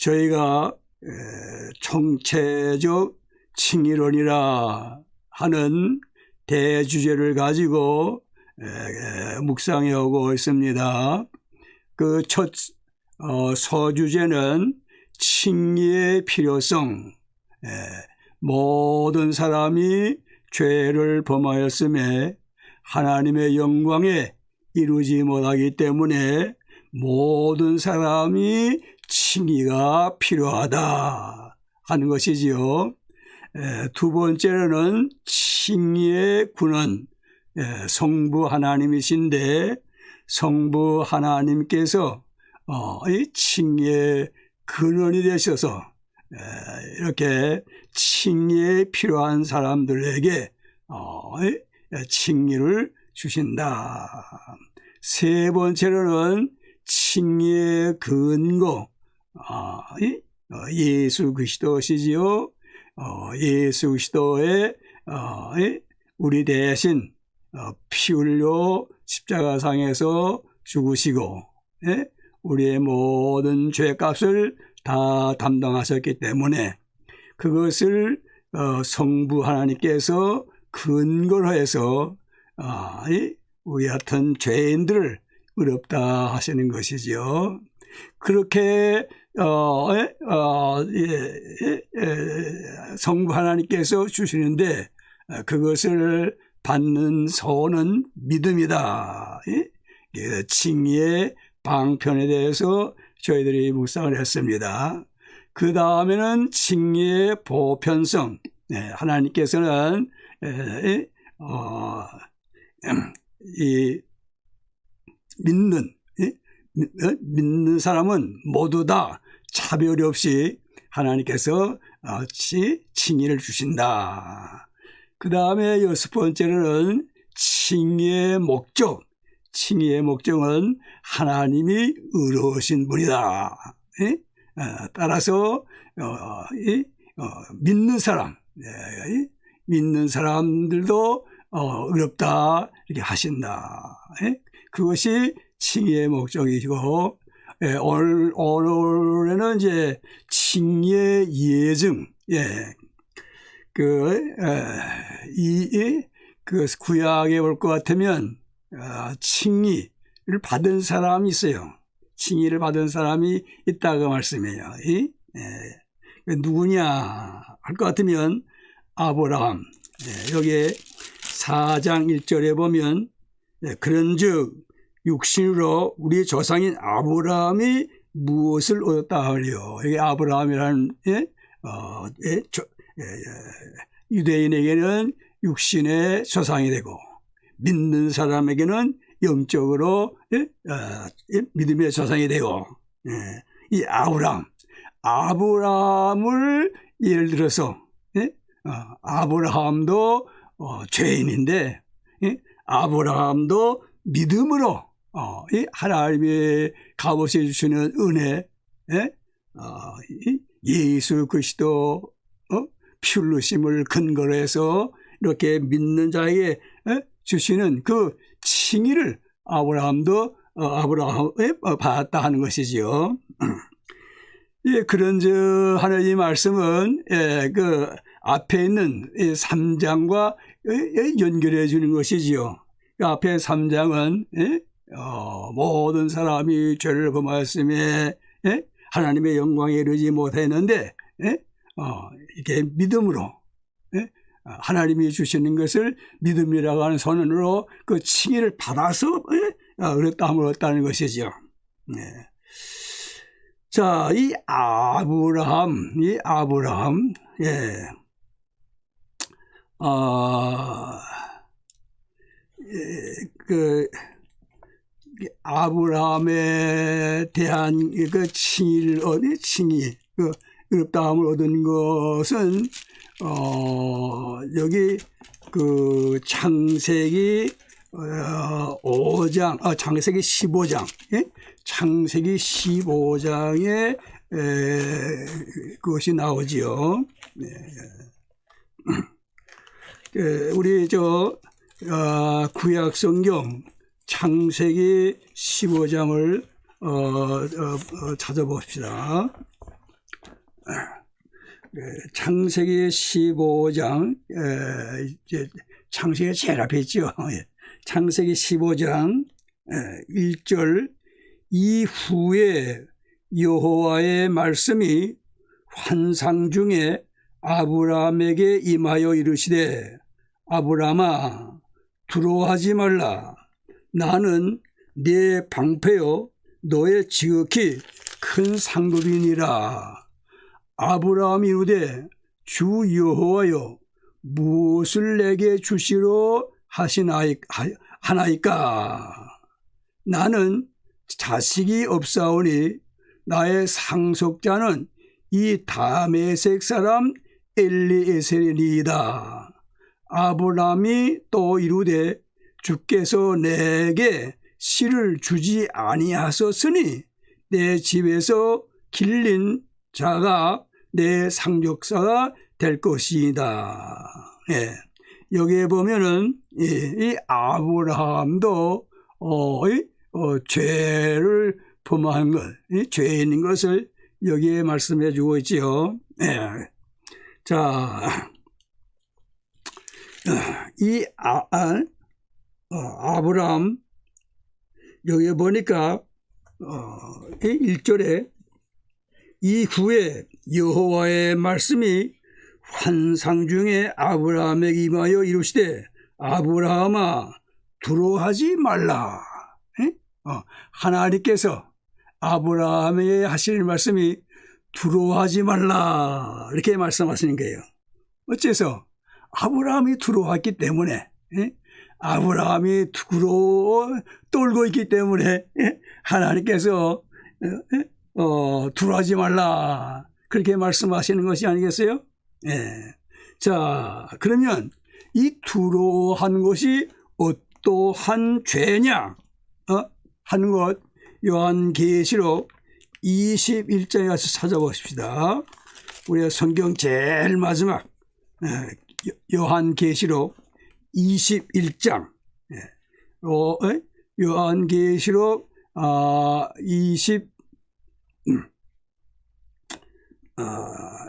저희가 총체적 칭의론이라 하는 대주제를 가지고 묵상해 오고 있습니다. 그 첫 서주제는 칭의의 필요성, 모든 사람이 죄를 범하였음에 하나님의 영광에 이루지 못하기 때문에 모든 사람이 칭의가 필요하다 하는 것이지요. 두 번째로는 칭의의 근원, 성부 하나님이신데 성부 하나님께서 이 칭의의 근원이 되셔서 이렇게 칭의에 필요한 사람들에게 칭의를 주신다. 세 번째로는 칭의의 근거, 예수 그리스도시지요. 예수 그리스도의 우리 대신 피 흘려 십자가상에서 죽으시고 우리의 모든 죄값을 다 담당하셨기 때문에 그것을 성부 하나님께서 근거로 해서 우리 같은 죄인들을 의롭다 하시는 것이지요. 그렇게 성부 하나님께서 주시는데 그것을 받는 소원은 믿음이다. 칭의의 방편에 대해서 저희들이 묵상을 했습니다. 그 다음에는 칭의의 보편성. 하나님께서는 이 믿는 사람은 모두 다 차별이 없이 하나님께서 칭의를 주신다. 그 다음에 여섯 번째로는 칭의의 목적. 칭의의 목적은 하나님이 의로우신 분이다. 따라서 믿는 사람들도 의롭다 이렇게 하신다. 그것이 칭의의 목적이고 오늘에는 이제 칭의의 예증. 그 구약에 볼 것 같으면 칭의를 받은 사람이 있어요. 칭의를 받은 사람이 있다고 말씀해요. 누구냐 할 것 같으면 아브라함. 여기에 4장 1절에 보면 그런즉 육신으로 우리 조상인 아브라함이 무엇을 얻었다 하리요. 여기 아브라함이라는 유대인에게는 육신의 조상이 되고 믿는 사람에게는 영적으로 믿음의 조상이 되고 이 아브라함을 예를 들어서 아브라함도 죄인인데 아브라함도 믿음으로 하나님의 값없이 주시는 은혜 예수 그리스도 피 흘리심을 근거로 해서 이렇게 믿는 자에게 주시는 그 칭의를 아브라함에 받았다 하는 것이지요. 그런즉 하는 이 말씀은 그 앞에 있는 3장과 연결해 주는 것이지요. 그 앞에 3장은 모든 사람이 죄를 범하였음에 하나님의 영광에 이르지 못했는데 이렇게 믿음으로 하나님이 주시는 것을 믿음이라고 하는 선언으로 그 칭의를 받아서 의롭다함을 얻었다는 것이죠. 자, 이 아브라함, 그 아브라함에 대한 그 칭의, 그 의롭다함을 얻은 것은 여기 그 창세기 5장, 창세기 15장, 창세기 15장에 그것이 나오지요. 우리 구약 성경 창세기 15장을 찾아봅시다. 창세기 15장, 이제 창세기 제일 앞에 있죠. 창세기 15장 1절, 이후에 여호와의 말씀이 환상 중에 아브라함에게 임하여 이르시되, 아브라함아 두려워하지 말라. 나는 네 방패요 너의 지극히 큰 상급이니라. 아브라함이 이르되, 주 여호와여 무엇을 내게 주시러 하나이까? 나는 자식이 없사오니 나의 상속자는 이 다메섹 사람 엘리에셀이니이다. 아브라함이 또 이르되, 주께서 내게 씨를 주지 아니하셨으니 내 집에서 길린 자가 내 상속자가 될 것이다. 여기에 보면은 이 아브라함도 죄를 범한 것, 죄 있는 것을 여기에 말씀해 주고 있지요. 자, 이 아브라함 여기에 보니까 1절에 이후에 여호와의 말씀이 환상 중에 아브라함에게 임하여 이르시되, 아브라함아 두려워하지 말라. 하나님께서 아브라함에게 하시는 말씀이 두려워하지 말라 이렇게 말씀하시는 거예요. 어째서? 아브라함이 두려워했기 때문에, 아브라함이 떨고 있기 때문에 하나님께서 두려워하지 말라 그렇게 말씀하시는 것이 아니겠어요? 자, 그러면 이 두려워하는 것이 어떠한 죄냐 하는 것, 요한계시록 21장에 가서 찾아보십시다. 우리가 성경 제일 마지막 요한계시록 21장, 요한계시록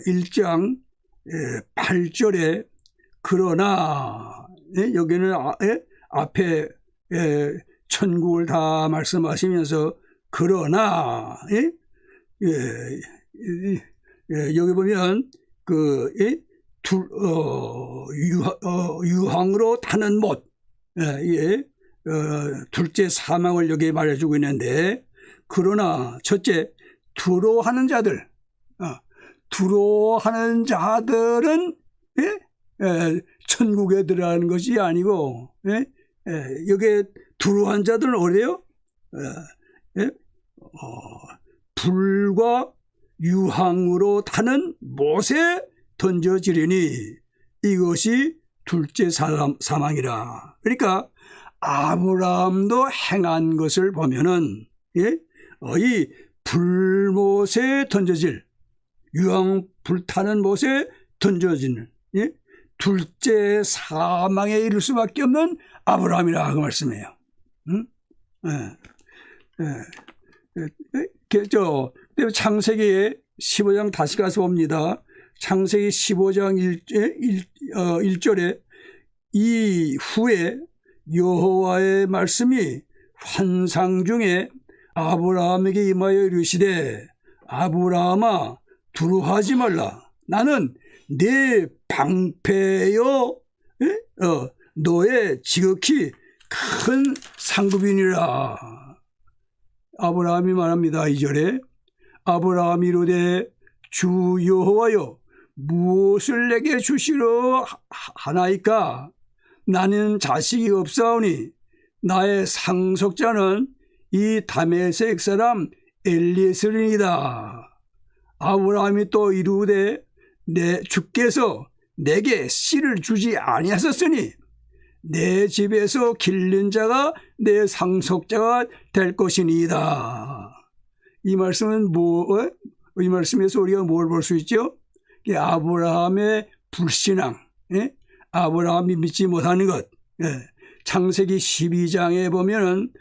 21장 8절에 그러나, 여기는 앞에 천국을 다 말씀하시면서 그러나, 여기 보면 유황으로 타는 못, 둘째 사망을 여기 말해주고 있는데, 그러나 첫째 두려워하는 자들은 천국에 들어가는 것이 아니고, 여기에 두려워한 자들은 어디요? 불과 유황으로 타는 못에 던져지리니 이것이 둘째 사망이라. 그러니까 아브라함도 행한 것을 보면은 이 불못에 던져질, 유황 불타는 못에 던져지는 둘째 사망에 이를 수밖에 없는 아브라함이라 그 말씀이에요. 창세기 15장 다시 가서 봅니다. 창세기 15장 1절에 이후에 여호와의 말씀이 환상 중에 아브라함에게 임하여 이르시되, 아브라함아 두려워하지 말라. 나는 네 방패요 너의 지극히 큰 상급이니라. 아브라함이 말합니다. 2절에 아브라함이 이르되, 주 여호와여 무엇을 내게 주시러 하나이까? 나는 자식이 없사오니 나의 상속자는 이 다메섹 사람 엘리에셀이니이다. 아브라함이 또 이르되, 주께서 내게 씨를 주지 아니하셨으니 내 집에서 길른 자가 내 상속자가 될 것이니이다. 이 말씀은 이 말씀에서 우리가 뭘 볼 수 있죠? 아브라함의 불신앙, 아브라함이 믿지 못하는 것. 창세기 12장에 보면은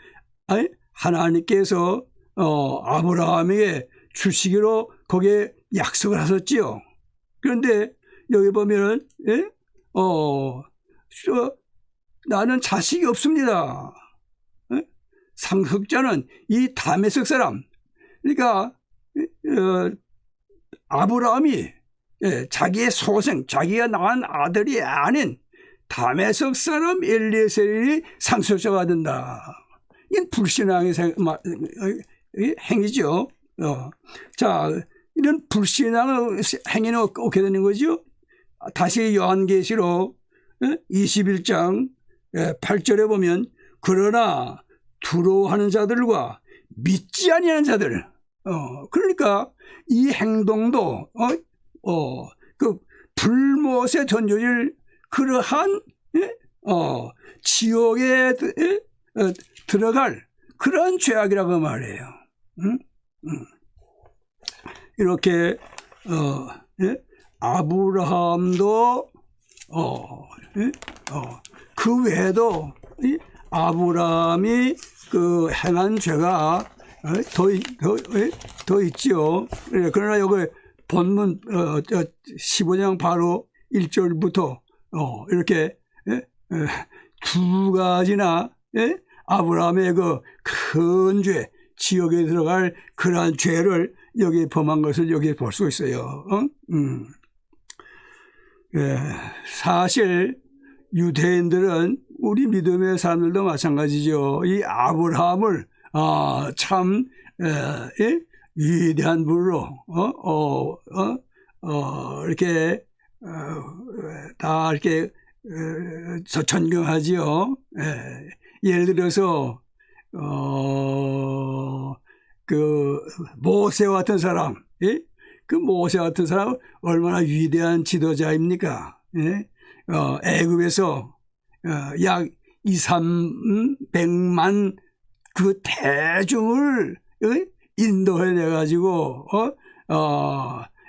하나님께서 아브라함에게 주시기로 거기에 약속을 하셨지요. 그런데 여기 보면은 예? 나는 자식이 없습니다. 예? 상속자는 이 다메섹 사람. 그러니까 아브라함이 자기의 소생, 자기가 낳은 아들이 아닌 다메섹 사람 엘리에셀이 상속자가 된다. 이건 불신앙의 행위죠. 자, 이런 불신앙의 행위는 어떻게 되는 거죠? 다시 요한계시록 21장 8절에 보면 그러나 두려워하는 자들과 믿지 아니하는 자들. 그러니까 이 행동도 그 불못에 던져질 그러한 지옥에 들어갈 그런 죄악이라고 말해요. 이렇게 아브라함도 그 외에도 아브라함이 그 행한 죄가 더 있지요. 그러나 여기 본문 15장 바로 1절부터 이렇게 두 가지나 아브라함의 그 큰 죄, 지옥에 들어갈 그러한 죄를 여기 범한 것을 여기 볼 수 있어요. 사실 유대인들은 우리 믿음의 사람들도 마찬가지죠. 이 아브라함을 참 위대한 분으로 이렇게 다 이렇게 존경하지요. 예를 들어서 그 모세 같은 사람, 그 모세 같은 사람 얼마나 위대한 지도자입니까? 애굽에서 약 2,300만 그 대중을 인도해내 가지고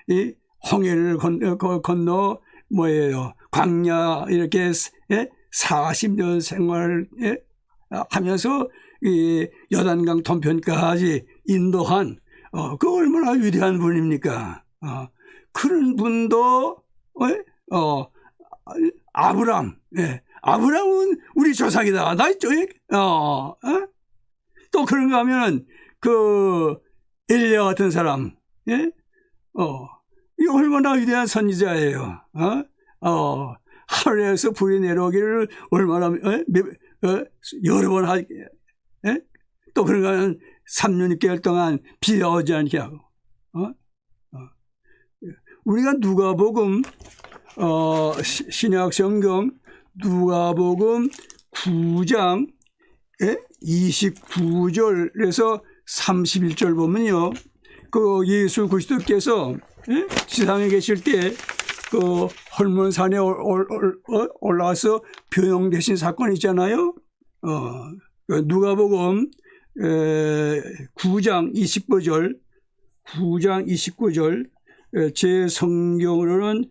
이 홍해를 건너 광야 이렇게 40년 생활하면서 이 요단강 동편까지 인도한 그 얼마나 위대한 분입니까? 그런 분도 아브라함은 우리 조상이다. 또 그런가 하면 그 엘리야 같은 사람, 이 얼마나 위대한 선지자예요. 하늘에서 불이 내려오기를 얼마나 여러 번 하게. 또 그런가 하면 3년 6개월 동안 비가 오지 않게 하고. 우리가 누가복음 신약 성경 누가복음 9장 29절에서 31절 보면요. 그 예수 그리스도께서 지상에 계실 때 그 헐몬산에 올라와서 변형되신 사건이 있잖아요. 누가복음 9장 29절 제 성경으로는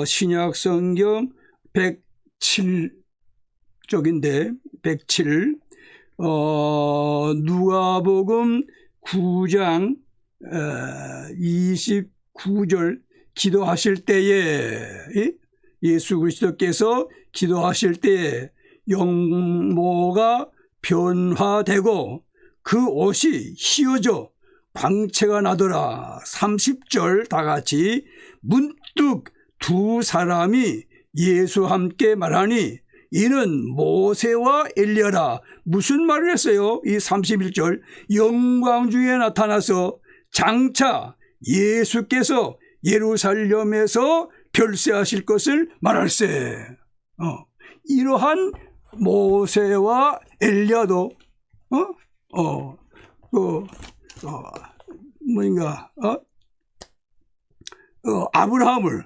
신약 성경 107쪽인데 107 누가복음 9장 29절 기도하실 때에 예수 그리스도께서 기도하실 때에 영모가 변화되고 그 옷이 휘어져 광채가 나더라. 30절 다 같이 문득 두 사람이 예수와 함께 말하니 이는 모세와 엘리야라. 무슨 말을 했어요? 이 31절 영광 중에 나타나서 장차 예수께서 예루살렘에서 별세하실 것을 말할세. 이러한 모세와 엘리야도 아브라함을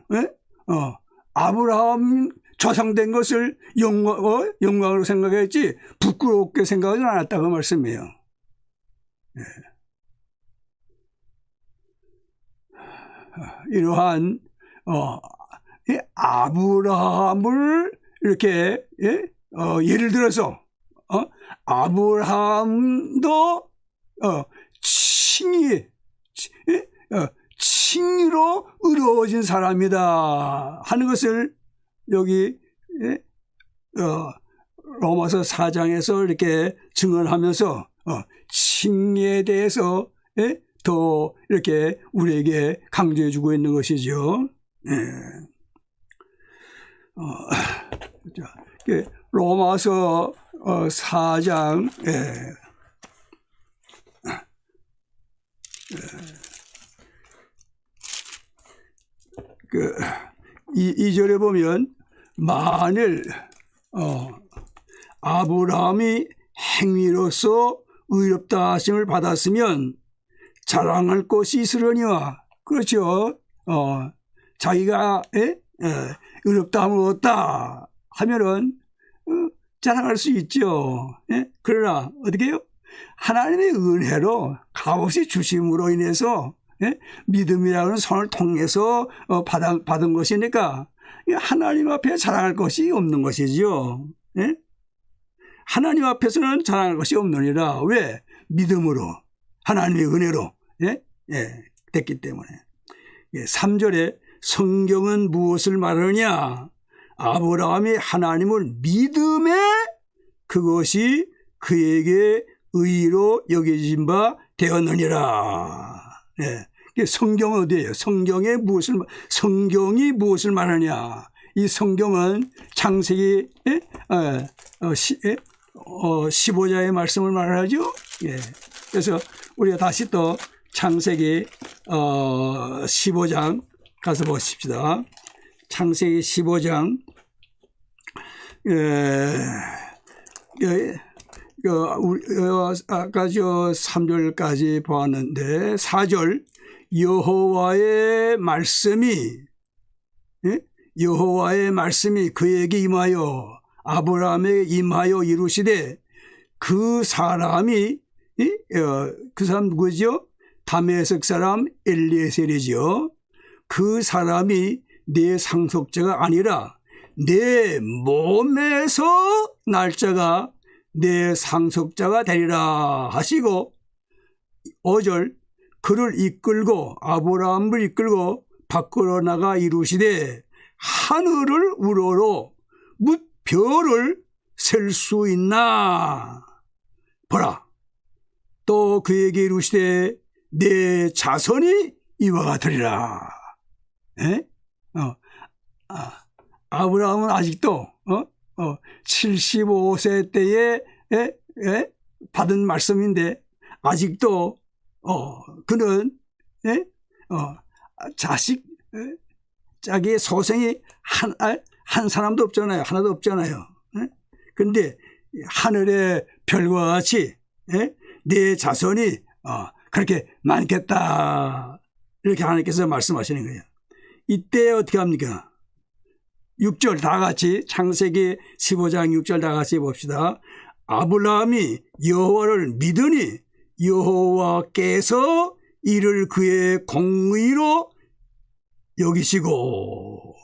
아브라함 조상된 것을 영광으로 생각했지 부끄럽게 생각하지 않았다고 말씀이에요. 이러한 아브라함을 이렇게 예를 들어서 아브라함도 칭의로 의로워진 사람이다 하는 것을 여기 로마서 4장에서 이렇게 증언하면서 칭의에 대해서 더 이렇게 우리에게 강조해 주고 있는 것이죠. 로마서 4장 이 절에 보면 만일 아브라함이 행위로서 의롭다 하심을 받았으면 자랑할 것이 있으려니와, 그렇죠. 자기가 의롭다 함을 얻었다 하면은 자랑할 수 있죠. 그러나 어떻게 해요? 하나님의 은혜로 값없이 주심으로 인해서 믿음이라는 선을 통해서 받은 것이니까 하나님 앞에 자랑할 것이 없는 것이죠. 하나님 앞에서는 자랑할 것이 없느니라. 왜? 믿음으로, 하나님의 은혜로 됐기 때문에. 3절에 성경은 무엇을 말하느냐? 아브라함이 하나님을 믿음에 그것이 그에게 의로 여겨진 바 되었느니라. 성경은 어디예요? 성경이 무엇을 말하냐? 이 성경은 창세기 15장의 말씀을 말하죠. 그래서 우리가 다시 또 창세기 15장 가서 보십시다. 창세기 15장 아까 저 3절까지 보았는데 4절 여호와의 말씀이 그에게 임하여 아브라함에게 임하여 이루시되 그 사람이 그 사람 누구죠? 다메섹 사람 엘리에셀이죠. 그 사람이 내 상속자가 아니라 내 몸에서 날짜가 내 상속자가 되리라 하시고 5절 그를 이끌고 아브라함을 이끌고 밖으로 나가 이루시되 하늘을 우러러 뭇 별을 셀 수 있나 보라. 또 그에게 이루시되 내 자손이 이와 같으리라. 아브라함은 아직도 75세 때에 받은 말씀인데 아직도 그는 자기의 소생이 한 사람도 없잖아요. 하나도 없잖아요. 그런데 하늘의 별과 같이 내 자손이 그렇게 많겠다 이렇게 하나님께서 말씀하시는 거예요. 이때 어떻게 합니까? 6절 다 같이 창세기 15장 6절 다 같이 봅시다. 아브라함이 여호와를 믿으니 여호와께서 이를 그의 공의로 여기시고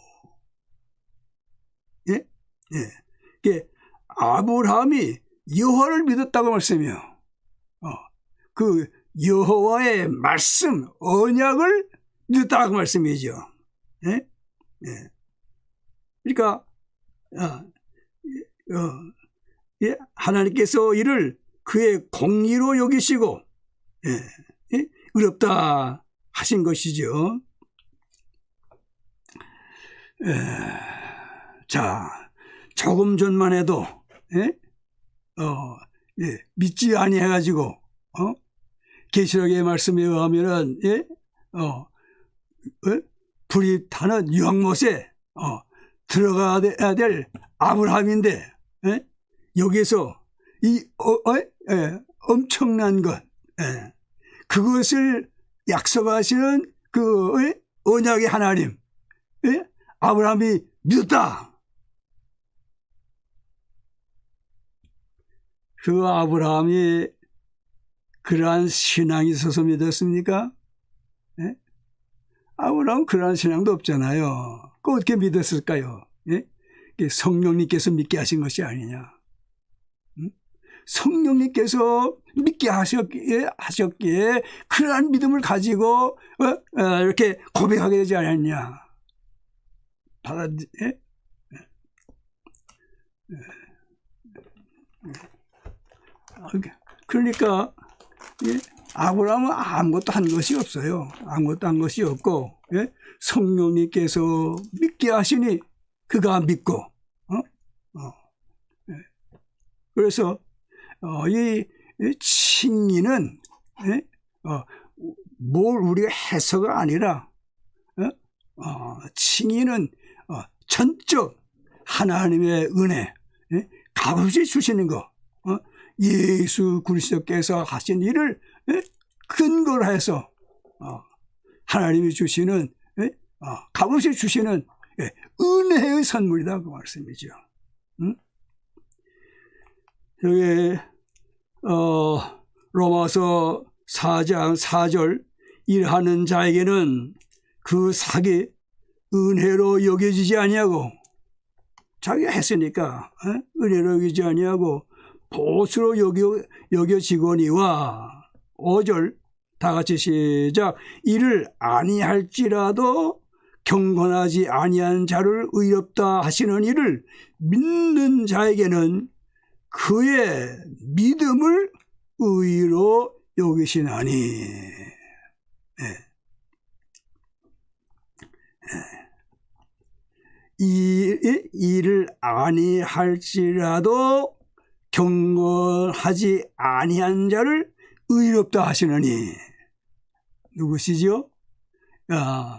아브라함이 여호와를 믿었다고 말씀해요. 그 여호와의 말씀 언약을 믿었다고 말씀이죠. 그러니까 하나님께서 이를 그의 공의로 여기시고 의롭다 하신 것이죠. 자, 조금 전만 해도 믿지 아니해가지고 계시록의 말씀에 의하면은 불이 타는 유황못에 들어가야 될 아브라함인데 여기서 이 엄청난 것 그것을 약속하시는 그 언약의 하나님 아브라함이 믿었다. 그 아브라함이 그러한 신앙이 있어서 믿었습니까? 아브라함은 그러한 신앙도 없잖아요. 그 어떻게 믿었을까요? 성령님께서 믿게 하신 것이 아니냐. 성령님께서 믿게 하셨기에 그러한 믿음을 가지고 이렇게 고백하게 되지 않았냐. 그러니까 아브라함은 아무것도 한 것이 없어요. 아무것도 한 것이 없고 성령님께서 믿게 하시니 그가 믿고 그래서 이 칭의는 뭘 우리가 해서가 아니라 칭의는 전적 하나님의 은혜 값없이 주시는 거 예수 그리스도께서 하신 일을 근거로 해서 하나님이 주시는 값없이 주시는 은혜의 선물이다 그 말씀이죠. 여기 로마서 4장 4절 일하는 자에게는 그 삭이 은혜로 여겨지지 아니하고 자기가 했으니까 은혜로 여기지 아니하고 보수로 여겨지거니와 5절 다 같이 시작 이를 아니할지라도 경건하지 아니한 자를 의롭다 하시는 이를 믿는 자에게는 그의 믿음을 의로 여기시나니 이 일을 아니할지라도 경건하지 아니한 자를 의롭다 하시느니 누구시죠?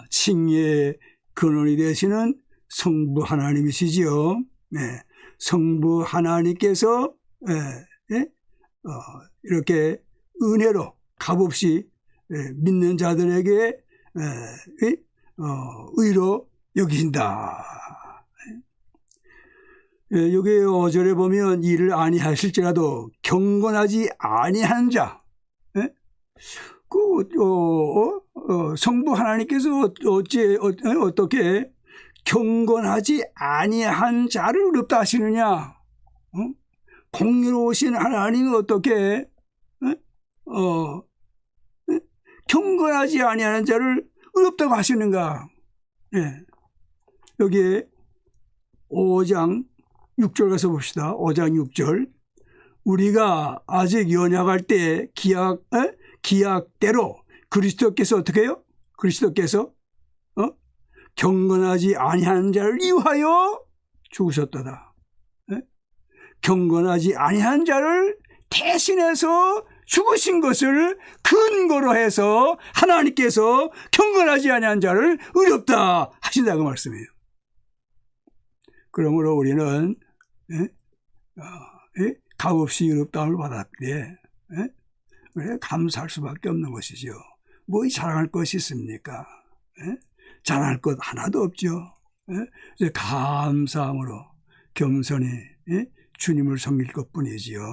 칭의의 근원이 되시는 성부 하나님이시지요. 성부 하나님께서 이렇게 은혜로 값없이 믿는 자들에게 의로 여기신다. 여기 5절에 보면 이를 아니하실지라도 경건하지 아니한 자, 성부 하나님께서 어떻게 경건하지 아니한 자를 의롭다 하시느냐? 공의로우신 하나님이 어떻게 경건하지 아니하는 자를 의롭다고 하시는가? 여기에 5장 6절 가서 봅시다. 5장 6절 우리가 아직 연약할 때 기약대로 그리스도께서 어떻게 해요? 그리스도께서 경건하지 아니하는 자를 위하여 죽으셨도다. 경건하지 아니한 자를 대신해서 죽으신 것을 근거로 해서 하나님께서 경건하지 아니한 자를 의롭다 하신다고 말씀해요. 그러므로 우리는 값없이 의롭다함을 받았기에 감사할 수밖에 없는 것이죠. 뭐 자랑할 것이 있습니까? 자랑할 것 하나도 없죠. 감사함으로 겸손히 주님을 섬길 것뿐이지요.